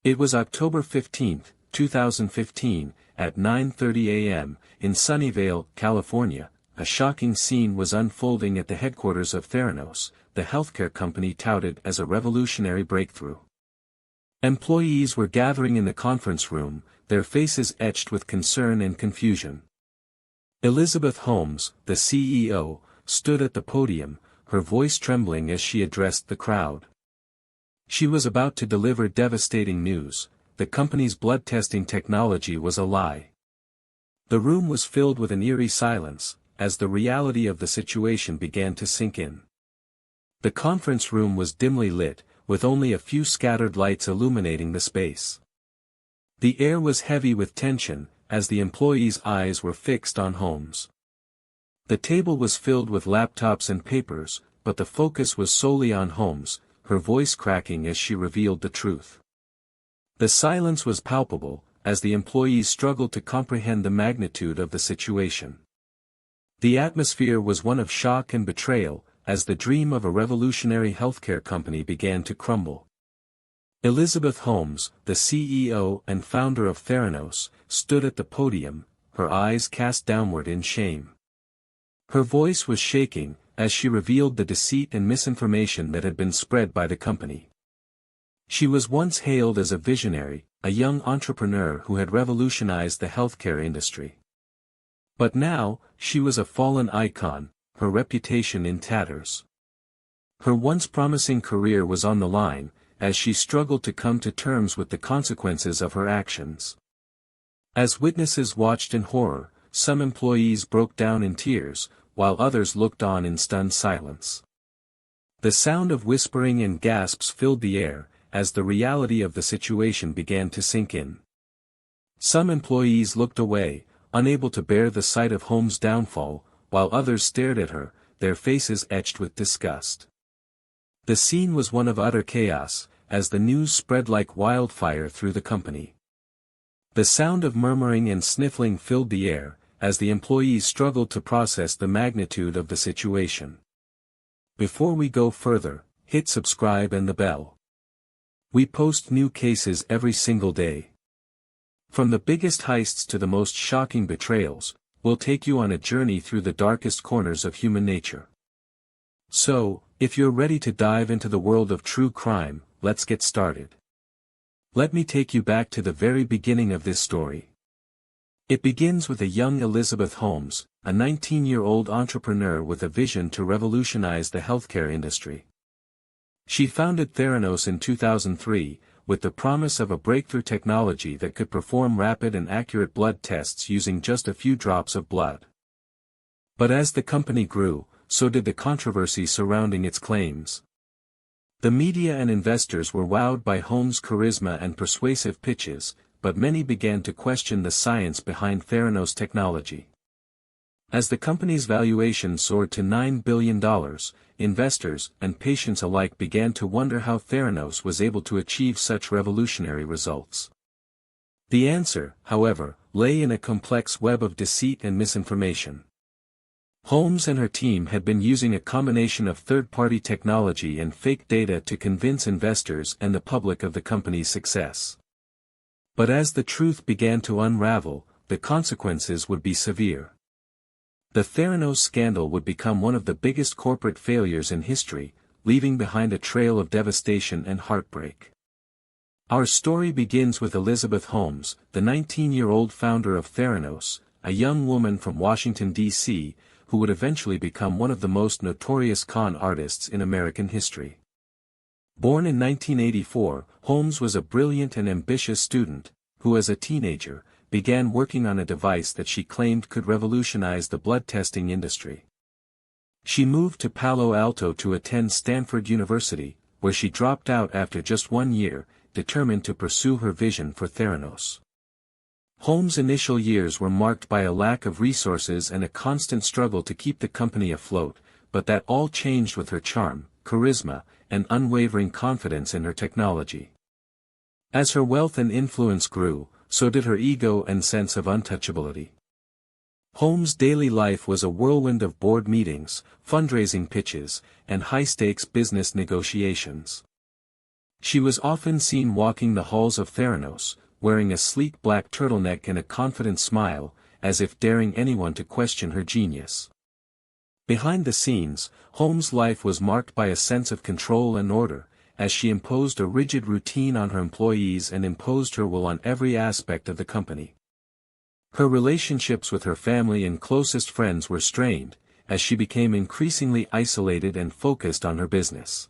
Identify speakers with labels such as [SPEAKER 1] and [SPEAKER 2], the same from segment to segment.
[SPEAKER 1] It was October 15, 2015, at 9:30 a.m., in Sunnyvale, California. A shocking scene was unfolding at the headquarters of Theranos, the healthcare company touted as a revolutionary breakthrough. Employees were gathering in the conference room, their faces etched with concern and confusion. Elizabeth Holmes, the CEO, stood at the podium, her voice trembling as she addressed the crowd. She was about to deliver devastating news: the company's blood testing technology was a lie. The room was filled with an eerie silence, as the reality of the situation began to sink in. The conference room was dimly lit, with only a few scattered lights illuminating the space. The air was heavy with tension, as the employees' eyes were fixed on Holmes. The table was filled with laptops and papers, but the focus was solely on Holmes, her voice cracking as she revealed the truth. The silence was palpable, as the employees struggled to comprehend the magnitude of the situation. The atmosphere was one of shock and betrayal, as the dream of a revolutionary healthcare company began to crumble. Elizabeth Holmes, the CEO and founder of Theranos, stood at the podium, her eyes cast downward in shame. Her voice was shaking, as she revealed the deceit and misinformation that had been spread by the company. She was once hailed as a visionary, a young entrepreneur who had revolutionized the healthcare industry. But now, she was a fallen icon, her reputation in tatters. Her once promising career was on the line, as she struggled to come to terms with the consequences of her actions. As witnesses watched in horror, some employees broke down in tears, while others looked on in stunned silence. The sound of whispering and gasps filled the air, as the reality of the situation began to sink in. Some employees looked away, unable to bear the sight of Holmes' downfall, while others stared at her, their faces etched with disgust. The scene was one of utter chaos, as the news spread like wildfire through the company. The sound of murmuring and sniffling filled the air, as the employees struggled to process the magnitude of the situation. Before we go further, hit subscribe and the bell. We post new cases every single day. From the biggest heists to the most shocking betrayals, we'll take you on a journey through the darkest corners of human nature. So, if you're ready to dive into the world of true crime, let's get started. Let me take you back to the very beginning of this story. It begins with a young Elizabeth Holmes, a 19-year-old entrepreneur with a vision to revolutionize the healthcare industry. She founded Theranos in 2003, with the promise of a breakthrough technology that could perform rapid and accurate blood tests using just a few drops of blood. But as the company grew, so did the controversy surrounding its claims. The media and investors were wowed by Holmes' charisma and persuasive pitches, but many began to question the science behind Theranos' technology. As the company's valuation soared to $9 billion, investors and patients alike began to wonder how Theranos was able to achieve such revolutionary results. The answer, however, lay in a complex web of deceit and misinformation. Holmes and her team had been using a combination of third-party technology and fake data to convince investors and the public of the company's success. But as the truth began to unravel, the consequences would be severe. The Theranos scandal would become one of the biggest corporate failures in history, leaving behind a trail of devastation and heartbreak. Our story begins with Elizabeth Holmes, the 19-year-old founder of Theranos, a young woman from Washington, D.C., who would eventually become one of the most notorious con artists in American history. Born in 1984, Holmes was a brilliant and ambitious student, who as a teenager, began working on a device that she claimed could revolutionize the blood testing industry. She moved to Palo Alto to attend Stanford University, where she dropped out after just 1 year, determined to pursue her vision for Theranos. Holmes' initial years were marked by a lack of resources and a constant struggle to keep the company afloat, but that all changed with her charm, charisma, and unwavering confidence in her technology. As her wealth and influence grew, so did her ego and sense of untouchability. Holmes' daily life was a whirlwind of board meetings, fundraising pitches, and high-stakes business negotiations. She was often seen walking the halls of Theranos, wearing a sleek black turtleneck and a confident smile, as if daring anyone to question her genius. Behind the scenes, Holmes' life was marked by a sense of control and order, as she imposed a rigid routine on her employees and imposed her will on every aspect of the company. Her relationships with her family and closest friends were strained, as she became increasingly isolated and focused on her business.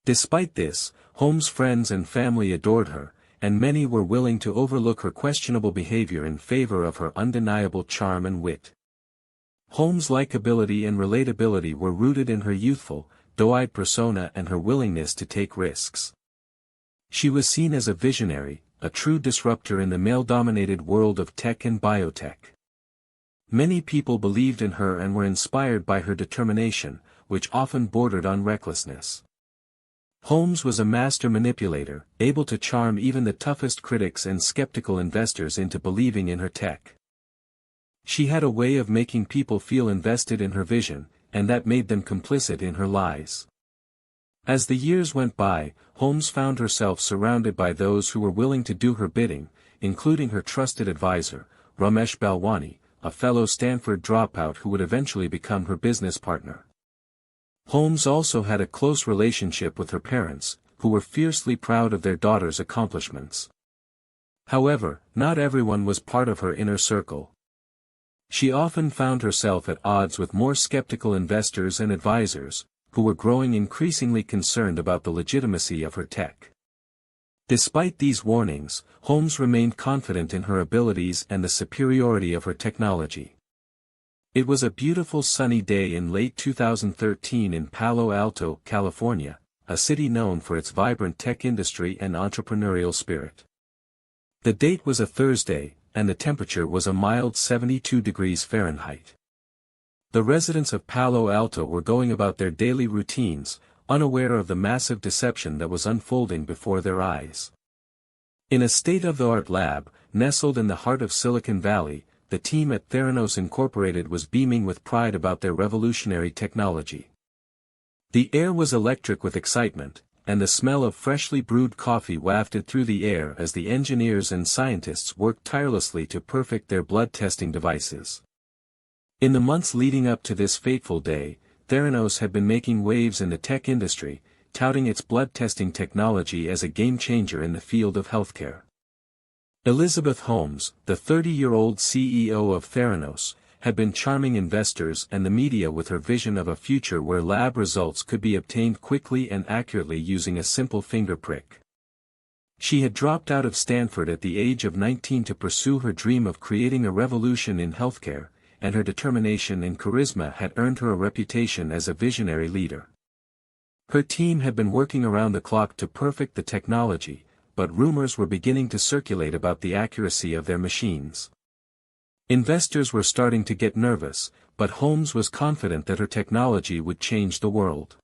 [SPEAKER 1] Despite this, Holmes' friends and family adored her, and many were willing to overlook her questionable behavior in favor of her undeniable charm and wit. Holmes' likability and relatability were rooted in her youthful, doe-eyed persona and her willingness to take risks. She was seen as a visionary, a true disruptor in the male-dominated world of tech and biotech. Many people believed in her and were inspired by her determination, which often bordered on recklessness. Holmes was a master manipulator, able to charm even the toughest critics and skeptical investors into believing in her tech. She had a way of making people feel invested in her vision, and that made them complicit in her lies. As the years went by, Holmes found herself surrounded by those who were willing to do her bidding, including her trusted advisor, Ramesh Balwani, a fellow Stanford dropout who would eventually become her business partner. Holmes also had a close relationship with her parents, who were fiercely proud of their daughter's accomplishments. However, not everyone was part of her inner circle. She often found herself at odds with more skeptical investors and advisors, who were growing increasingly concerned about the legitimacy of her tech. Despite these warnings, Holmes remained confident in her abilities and the superiority of her technology. It was a beautiful sunny day in late 2013 in Palo Alto, California, a city known for its vibrant tech industry and entrepreneurial spirit. The date was a Thursday, and the temperature was a mild 72 degrees Fahrenheit. The residents of Palo Alto were going about their daily routines, unaware of the massive deception that was unfolding before their eyes. In a state-of-the-art lab, nestled in the heart of Silicon Valley, the team at Theranos Incorporated was beaming with pride about their revolutionary technology. The air was electric with excitement, and the smell of freshly brewed coffee wafted through the air as the engineers and scientists worked tirelessly to perfect their blood testing devices. In the months leading up to this fateful day, Theranos had been making waves in the tech industry, touting its blood testing technology as a game-changer in the field of healthcare. Elizabeth Holmes, the 30-year-old CEO of Theranos, had been charming investors and the media with her vision of a future where lab results could be obtained quickly and accurately using a simple finger prick. She had dropped out of Stanford at the age of 19 to pursue her dream of creating a revolution in healthcare, and her determination and charisma had earned her a reputation as a visionary leader. Her team had been working around the clock to perfect the technology, but rumors were beginning to circulate about the accuracy of their machines. Investors were starting to get nervous, but Holmes was confident that her technology would change the world.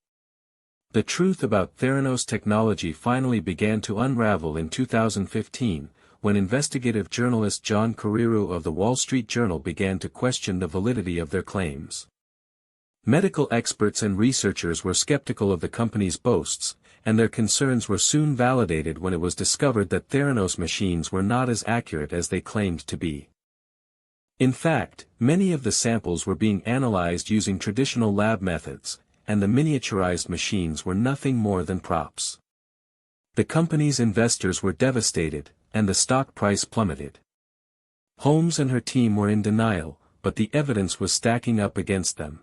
[SPEAKER 1] The truth about Theranos technology finally began to unravel in 2015, when investigative journalist John Carreiro of the Wall Street Journal began to question the validity of their claims. Medical experts and researchers were skeptical of the company's boasts, and their concerns were soon validated when it was discovered that Theranos machines were not as accurate as they claimed to be. In fact, many of the samples were being analyzed using traditional lab methods, and the miniaturized machines were nothing more than props. The company's investors were devastated, and the stock price plummeted. Holmes and her team were in denial, but the evidence was stacking up against them.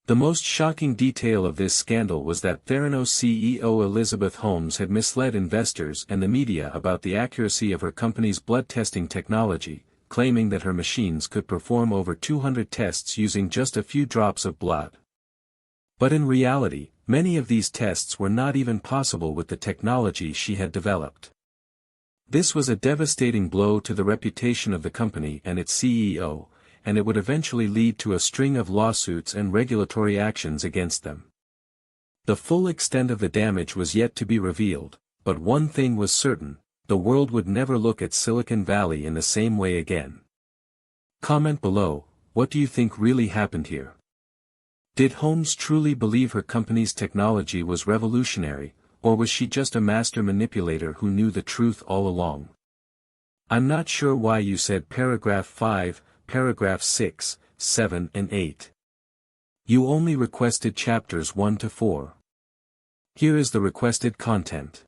[SPEAKER 1] The most shocking detail of this scandal was that Theranos CEO Elizabeth Holmes had misled investors and the media about the accuracy of her company's blood testing technology, claiming that her machines could perform over 200 tests using just a few drops of blood. But in reality, many of these tests were not even possible with the technology she had developed. This was a devastating blow to the reputation of the company and its CEO, and it would eventually lead to a string of lawsuits and regulatory actions against them. The full extent of the damage was yet to be revealed, but one thing was certain: the world would never look at Silicon Valley in the same way again. Comment below, what do you think really happened here? Did Holmes truly believe her company's technology was revolutionary, Or was she just a master manipulator who knew the truth all along? I'm not sure why you said paragraph 5, paragraph 6, 7 and 8. You only requested chapters 1 to 4. Here is the requested content.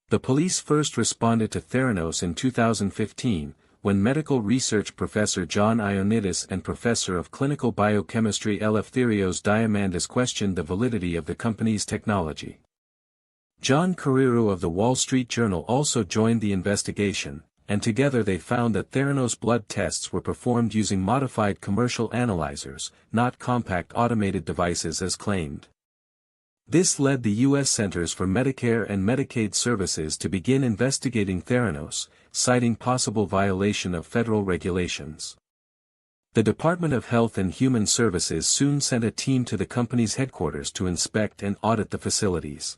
[SPEAKER 1] The police first responded to Theranos in 2015, when medical research professor John Ioannidis and professor of clinical biochemistry Eleftherios Diamandis questioned the validity of the company's technology. John Carreiro of the Wall Street Journal also joined the investigation, and together they found that Theranos blood tests were performed using modified commercial analyzers, not compact automated devices as claimed. This led the U.S. Centers for Medicare and Medicaid Services to begin investigating Theranos, citing possible violation of federal regulations. The Department of Health and Human Services soon sent a team to the company's headquarters to inspect and audit the facilities.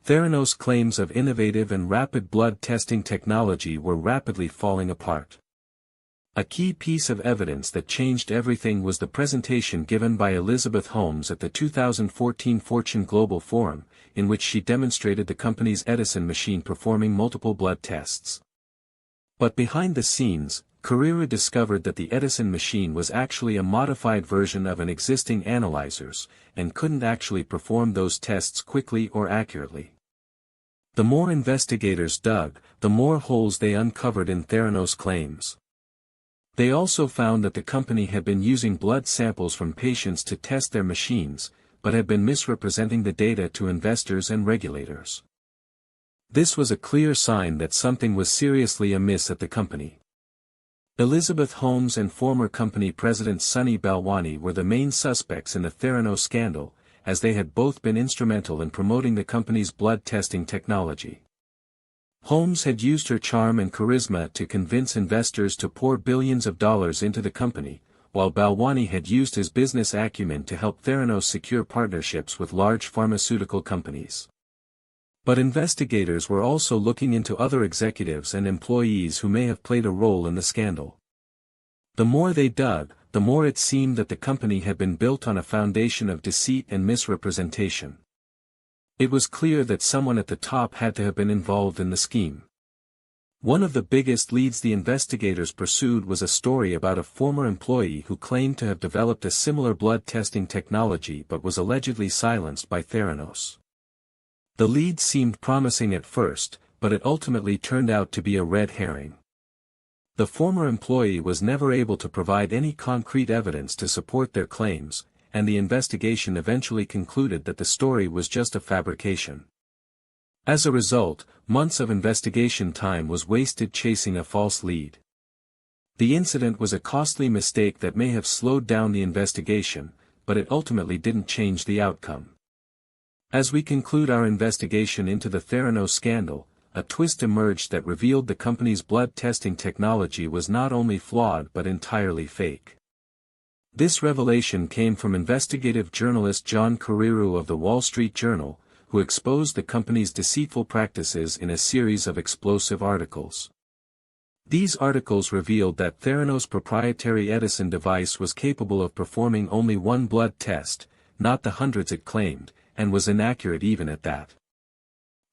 [SPEAKER 1] Theranos' claims of innovative and rapid blood testing technology were rapidly falling apart. A key piece of evidence that changed everything was the presentation given by Elizabeth Holmes at the 2014 Fortune Global Forum, in which she demonstrated the company's Edison machine performing multiple blood tests. But behind the scenes, Carrera discovered that the Edison machine was actually a modified version of an existing analyzers, and couldn't actually perform those tests quickly or accurately. The more investigators dug, the more holes they uncovered in Theranos' claims. They also found that the company had been using blood samples from patients to test their machines, but had been misrepresenting the data to investors and regulators. This was a clear sign that something was seriously amiss at the company. Elizabeth Holmes and former company president Sunny Balwani were the main suspects in the Theranos scandal, as they had both been instrumental in promoting the company's blood testing technology. Holmes had used her charm and charisma to convince investors to pour billions of dollars into the company, while Balwani had used his business acumen to help Theranos secure partnerships with large pharmaceutical companies. But investigators were also looking into other executives and employees who may have played a role in the scandal. The more they dug, the more it seemed that the company had been built on a foundation of deceit and misrepresentation. It was clear that someone at the top had to have been involved in the scheme. One of the biggest leads the investigators pursued was a story about a former employee who claimed to have developed a similar blood testing technology but was allegedly silenced by Theranos. The lead seemed promising at first, but it ultimately turned out to be a red herring. The former employee was never able to provide any concrete evidence to support their claims, and the investigation eventually concluded that the story was just a fabrication. As a result, months of investigation time was wasted chasing a false lead. The incident was a costly mistake that may have slowed down the investigation, but it ultimately didn't change the outcome. As we conclude our investigation into the Theranos scandal, a twist emerged that revealed the company's blood testing technology was not only flawed but entirely fake. This revelation came from investigative journalist John Carreiro of the Wall Street Journal, who exposed the company's deceitful practices in a series of explosive articles. These articles revealed that Theranos' proprietary Edison device was capable of performing only one blood test, not the hundreds it claimed, and was inaccurate even at that.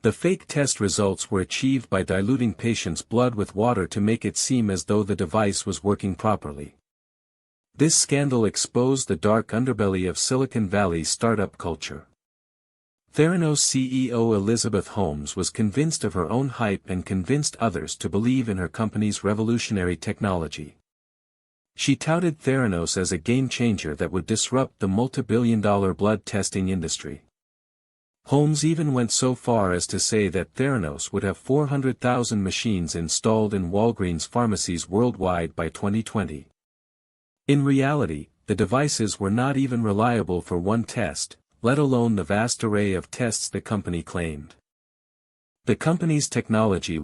[SPEAKER 1] The fake test results were achieved by diluting patients' blood with water to make it seem as though the device was working properly. This scandal exposed the dark underbelly of Silicon Valley's startup culture. Theranos CEO Elizabeth Holmes was convinced of her own hype and convinced others to believe in her company's revolutionary technology. She touted Theranos as a game-changer that would disrupt the multi-billion-dollar blood testing industry. Holmes even went so far as to say that Theranos would have 400,000 machines installed in Walgreens pharmacies worldwide by 2020. In reality, the devices were not even reliable for one test, let alone the vast array of tests the company claimed. The company's technology